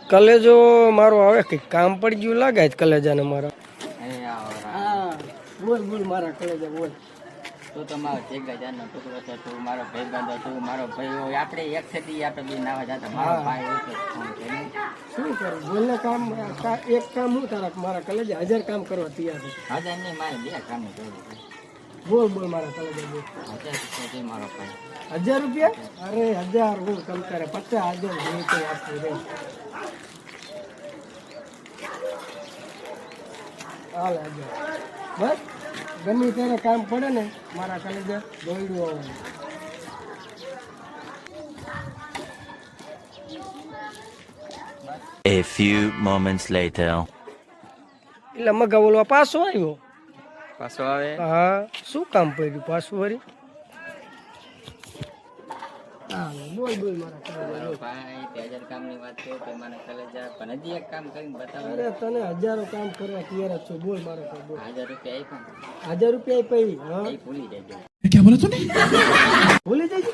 કલેજો મારો આવે કઈ કામ પડી ગયું લાગે છે કલેજાને મારા. હા બોલ બોલ મારા કલેજા બોલ. તો તમારો ચેગા જાનનો ટુકડો છે, તું મારો ભાઈ બંધો, તું મારો ભાઈ હોય. આપણે એક થતી આપણે બે નાવા જતા, મારો ભાઈ હોય તો ફોન કરી. શું કરું બોલને કામ એક કામ હું તારા મારા કલેજા 1000 કામ કરવા તૈયાર છે. 1000 નહીં, મારે 2 કામ કરવું છે. બોલ બોલ મારા કલેજા બોલ. 1000 રૂપિયા મારો ભાઈ. 1000 રૂપિયા? અરે 1000 હું કમ કરે 50,000 હું તો આપું રે. હાલ 1000 બસ. ગમે ત્યારે કામ પડે ને મારા કલેજા દોડ્યું આવવાનું. A few moments later. એટલે મગા બોલવા પાછો આવ્યો. પાછો આવે? હા શું કામ પડ્યું પાછું વળી? હા બોલ બોલ મારા કલેજા બોલ. ભાઈ 1000 કામની વાત છે તો મને કલેજા પણ હજી એક કામ કરીને બતાવો. અરે તને 1000 કામ કરવા તૈયાર જ છું. બોલ મારા કલેજા બોલ. 1000 રૂપિયા આપ્યા? 1000 રૂપિયા પડી. હા ભૂલી જાય. ભૂલી જઈશ.